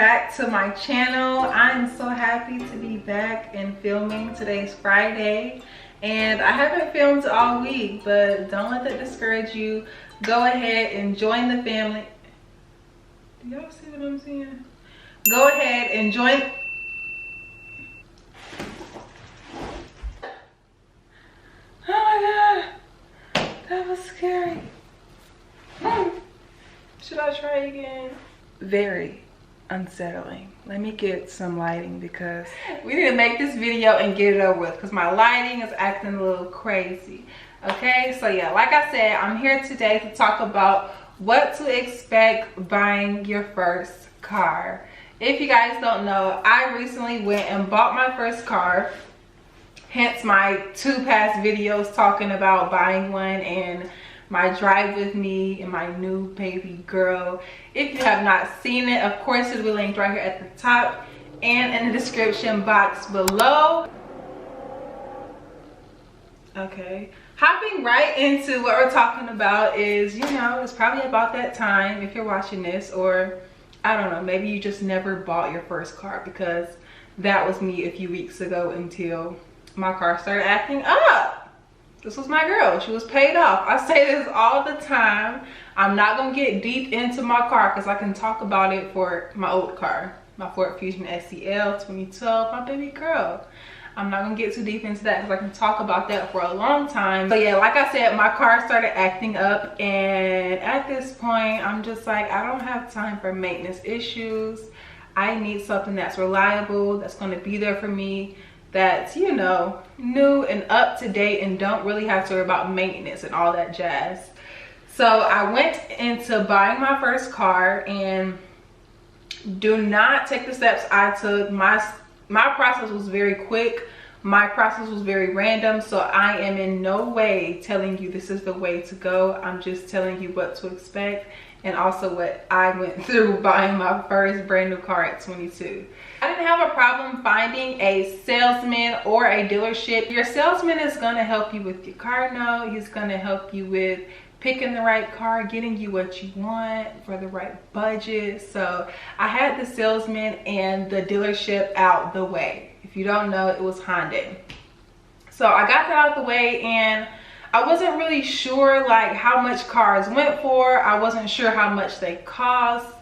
back to my channel. I'm so happy to be back and filming. Today's Friday and I haven't filmed all week, but don't let that discourage you. Go ahead and join the family. Do y'all see what I'm saying? Go ahead and join. Oh my god, that was scary. Should I try again? Very unsettling. Let me get some lighting because we need to make this video and get it over with because my lighting is acting a little crazy. Okay, so yeah, like I said, I'm here today to talk about what to expect buying your first car. If you guys don't know, I recently went and bought my first car, hence my 2 past videos talking about buying one and my drive with me and my new baby girl. If you have not seen it, of course it'll be linked right here at the top and in the description box below. Okay, hopping right into what we're talking about is, you know, it's probably about that time if you're watching this, or I don't know, maybe you just never bought your first car, because that was me a few weeks ago until my car started acting up. This was my girl. She was paid off. I say this all the time. I'm not gonna get deep into my car because I can talk about it for my old car, my Ford Fusion SEL 2012, my baby girl. I'm not gonna get too deep into that because I can talk about that for a long time. But yeah, like I said, my car started acting up, and at this point I'm just like, I don't have time for maintenance issues. I need something that's reliable, that's gonna be there for me, that's, you know, new and up to date and don't really have to worry about maintenance and all that jazz. So I went into buying my first car, and do not take the steps I took. My process was very quick. My process was very random, so I am in no way telling you this is the way to go. I'm just telling you what to expect and also what I went through buying my first brand new car at 22. I didn't have a problem finding a salesman or a dealership. Your salesman is gonna help you with your car note. He's gonna help you with picking the right car, getting you what you want for the right budget. So I had the salesman and the dealership out the way. If you don't know, it was Hyundai. So I got that out of the way, and I wasn't really sure like how much cars went for. I wasn't sure how much they cost.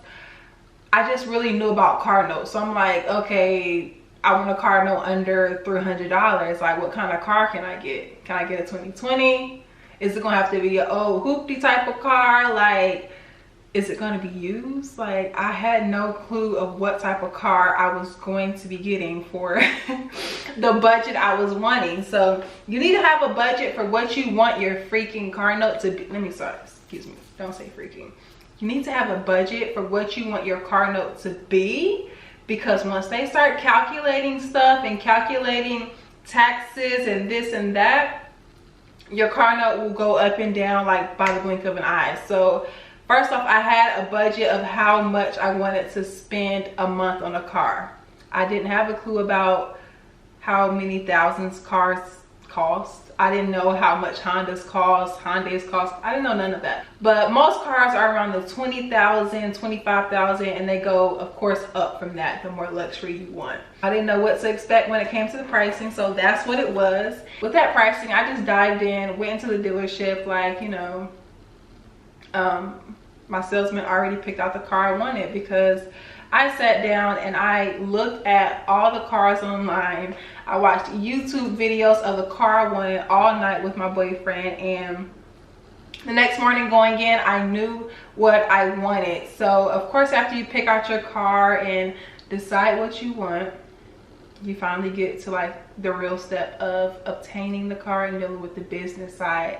I just really knew about car notes. So I'm like, okay, I want a car note under $300. Like, what kind of car can I get? Can I get a 2020? Is it gonna have to be an old hoopty type of car? Like, is it gonna be used? Like, I had no clue of what type of car I was going to be getting for the budget I was wanting. So you need to have a budget for what you want your freaking car note to be. Excuse me, don't say freaking. You need to have a budget for what you want your car note to be, because once they start calculating stuff and calculating taxes and this and that, your car note will go up and down like by the blink of an eye. So first off, I had a budget of how much I wanted to spend a month on a car. I didn't have a clue about how many thousands cars cost. I didn't know how much Honda's cost, Hyundai's cost. I didn't know none of that. But most cars are around the 20,000, 25,000, and they go, of course, up from that the more luxury you want. I didn't know what to expect when it came to the pricing, so that's what it was. With that pricing, I just dived in, went into the dealership, like, you know, my salesman already picked out the car I wanted, because I sat down and I looked at all the cars online. I watched YouTube videos of the car I wanted all night with my boyfriend, and the next morning going in, I knew what I wanted. So of course, after you pick out your car and decide what you want, you finally get to like the real step of obtaining the car and dealing with the business side.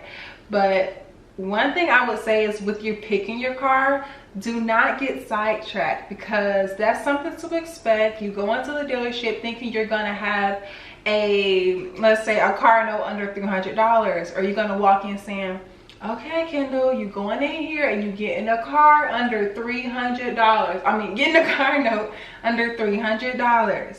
But one thing I would say is, with you picking your car, do not get sidetracked, because that's something to expect. You go into the dealership thinking you're gonna have a, let's say, a car note under $300, or you're gonna walk in saying, okay, Kendall, you going in here and you getting a car under $300. I mean, getting a car note under $300.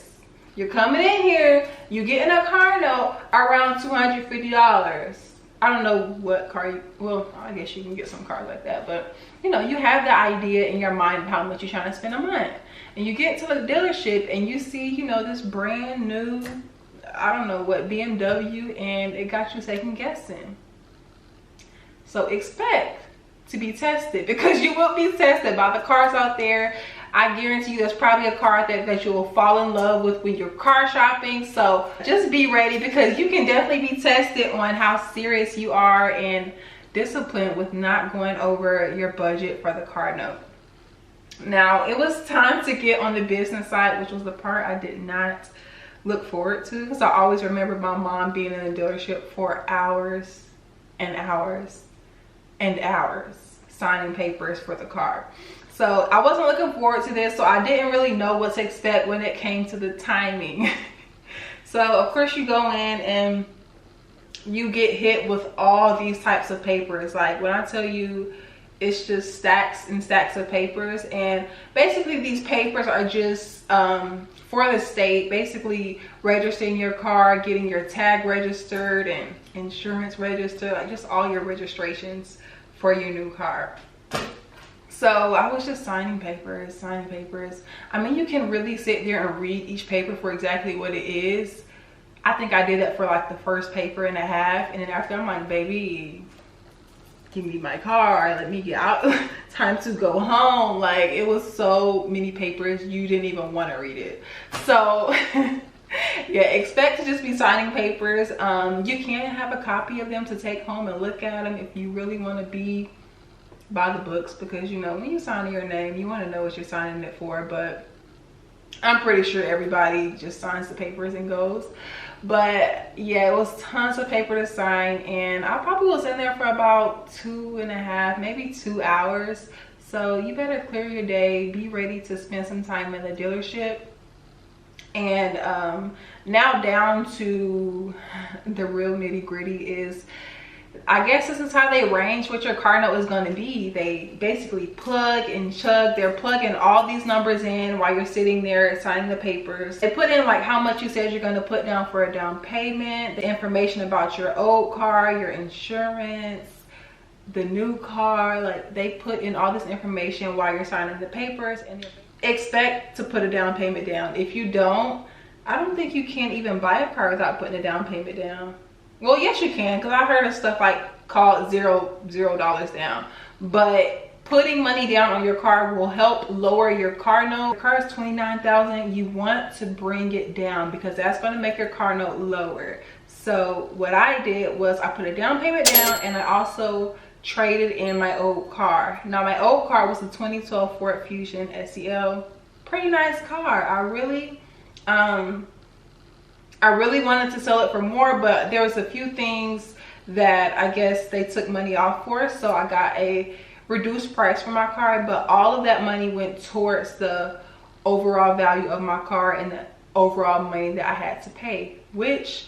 You're coming in here, you getting a car note around $250. I don't know what car you, well, I guess you can get some cars like that, but you know, you have the idea in your mind of how much you're trying to spend a month. and you get to the dealership and you see, you know, this brand new, I don't know what, BMW, and it got you second guessing. So expect to be tested, because you will be tested by the cars out there. I guarantee you there's probably a car that you will fall in love with when you're car shopping. So just be ready, because you can definitely be tested on how serious you are and disciplined with not going over your budget for the car note. Now, it was time to get on the business side, which was the part I did not look forward to, because I always remember my mom being in a dealership for hours and hours and hours signing papers for the car. So I wasn't looking forward to this, so I didn't really know what to expect when it came to the timing. So of course you go in and you get hit with all these types of papers. Like when I tell you, it's just stacks and stacks of papers. And basically these papers are just for the state, basically registering your car, getting your tag registered and insurance registered, like just all your registrations for your new car. So I was just signing papers. I mean, you can really sit there and read each paper for exactly what it is. I think I did that for like the first paper and a half, and then after I'm like, baby, give me my car, let me get out. Time to go home. Like, it was so many papers, you didn't even want to read it. So yeah, expect to just be signing papers. You can have a copy of them to take home and look at them if you really want to be by the books, because you know when you sign your name, you want to know what you're signing it for. But I'm pretty sure everybody just signs the papers and goes. But yeah, it was tons of paper to sign, and I probably was in there for about 2.5, maybe 2 hours. So you better clear your day, be ready to spend some time in the dealership. And now down to the real nitty-gritty is, I guess this is how they range what your car note is going to be. They basically plug and chug. They're plugging all these numbers in while you're sitting there signing the papers. They put in like how much you said you're going to put down for a down payment, the information about your old car, your insurance, the new car. Like, they put in all this information while you're signing the papers, and expect to put a down payment down. If you don't, I don't think you can even buy a car without putting a down payment down. Well, yes you can, because I heard of stuff like called $0 down. But putting money down on your car will help lower your car note. Your car is $29,000. You want to bring it down, because that's going to make your car note lower. So what I did was I put a down payment down, and I also traded in my old car. Now my old car was a 2012 Ford Fusion SEL. Pretty nice car. I really wanted to sell it for more, but there was a few things that I guess they took money off for, so I got a reduced price for my car. But all of that money went towards the overall value of my car and the overall money that I had to pay, which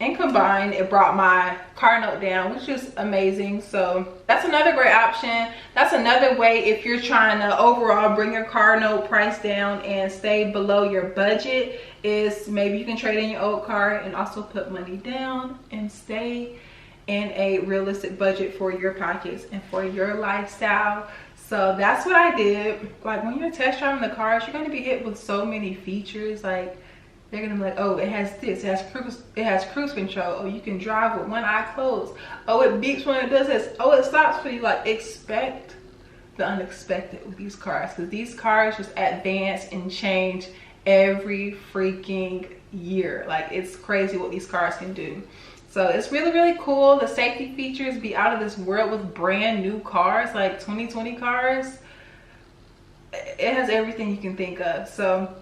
and combined, it brought my car note down, which is amazing. So that's another great option. That's another way, if you're trying to overall bring your car note price down and stay below your budget, is maybe you can trade in your old car and also put money down and stay in a realistic budget for your pockets and for your lifestyle. So that's what I did. Like, when you're test driving the cars, you're going to be hit with so many features. Like, they're gonna be like, oh, it has this, it has cruise control. Oh, you can drive with one eye closed. Oh, it beeps when it does this. Oh, it stops for you. Like, expect the unexpected with these cars, because these cars just advance and change every freaking year. Like, it's crazy what these cars can do. So it's really, really cool. The safety features be out of this world with brand new cars, like 2020 cars. It has everything you can think of. So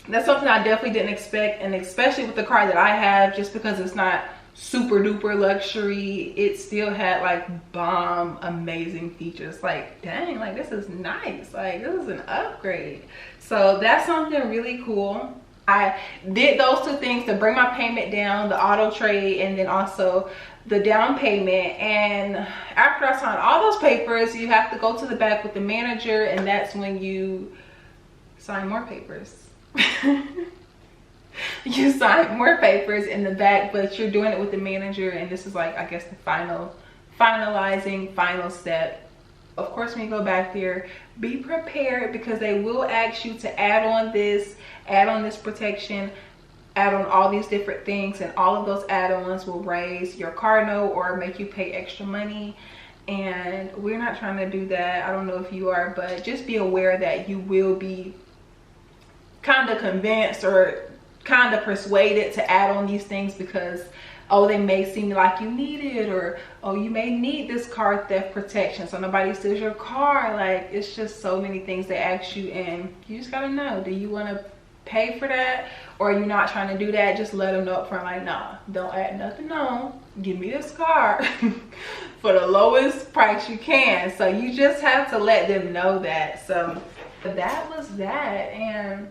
that's something I definitely didn't expect, and especially with the car that I have, just because it's not super duper luxury, it still had like bomb amazing features. Like, dang, like this is nice, like this is an upgrade. So that's something really cool. I did those two things to bring my payment down, the auto trade and then also the down payment. And after I signed all those papers, you have to go to the back with the manager, and that's when you sign more papers. You sign more papers in the back, but you're doing it with the manager, and this is like, I guess, the final step. Of course, when you go back there, be prepared because they will ask you to add on this protection, add on all these different things, and all of those add-ons will raise your car note or make you pay extra money. And we're not trying to do that. I don't know if you are, but just be aware that you will be kind of convinced or kind of persuaded to add on these things because, oh, they may seem like you need it, or oh, you may need this car theft protection so nobody steals your car. Like, it's just so many things they ask you, and you just gotta know, do you want to pay for that, or are you not trying to do that? Just let them know up front, like, nah, don't add nothing on, give me this car for the lowest price you can. So you just have to let them know that. So that was that. And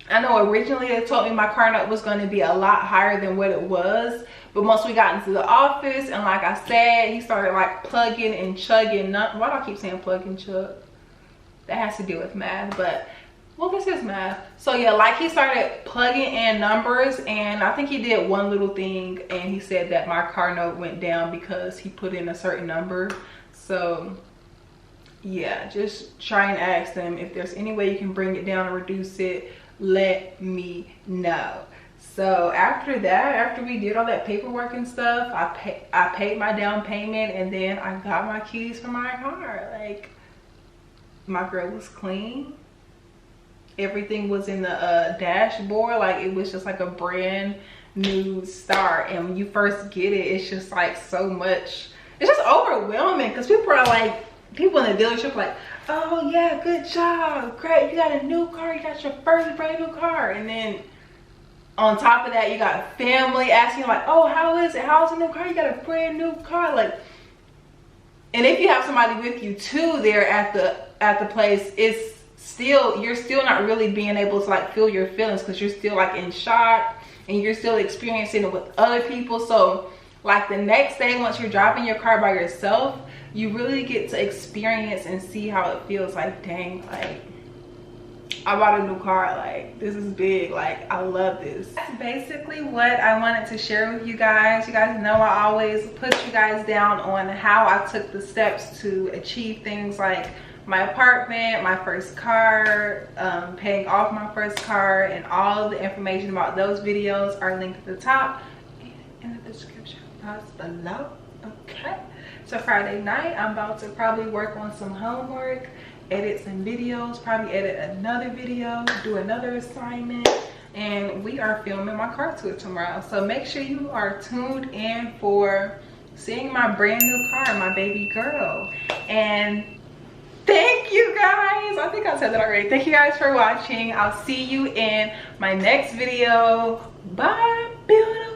I know originally they told me my car note was going to be a lot higher than what it was, but once we got into the office, and like I said, he started like plugging and chugging. Why do I keep saying plug and chug? That has to do with math, but well, this is math. So yeah, like he started plugging in numbers, and I think he did one little thing, and he said that my car note went down because he put in a certain number. So yeah, just try and ask them if there's any way you can bring it down or reduce it. Let me know. So after that, after we did all that paperwork and stuff, I paid my down payment, and then I got my keys for my car. Like, my girl was clean. Everything was in the dashboard. Like, it was just like a brand new start. And when you first get it, it's just like so much, it's just overwhelming because people are like, people in the dealership like, oh yeah, good job, great, you got a new car, you got your first brand new car. And then on top of that, you got family asking like, oh, how is it, how's the new car, you got a brand new car. Like, and if you have somebody with you too there at the place, it's still, you're still not really being able to like feel your feelings because you're still like in shock and you're still experiencing it with other people. So like the next day, once you're driving your car by yourself, you really get to experience and see how it feels. Like, dang, like, I bought a new car, like, this is big, like, I love this. That's basically what I wanted to share with you guys. You guys know I always put you guys down on how I took the steps to achieve things like my apartment, my first car, paying off my first car, and all of the information about those videos are linked at the top and in the description box below. Okay, so Friday night I'm about to probably work on some homework, edit some videos, probably edit another video, do another assignment, and we are filming my car tour tomorrow. So make sure you are tuned in for seeing my brand new car, my baby girl. And thank you guys, I think I said that already. Thank you guys for watching. I'll see you in my next video. Bye, beautiful.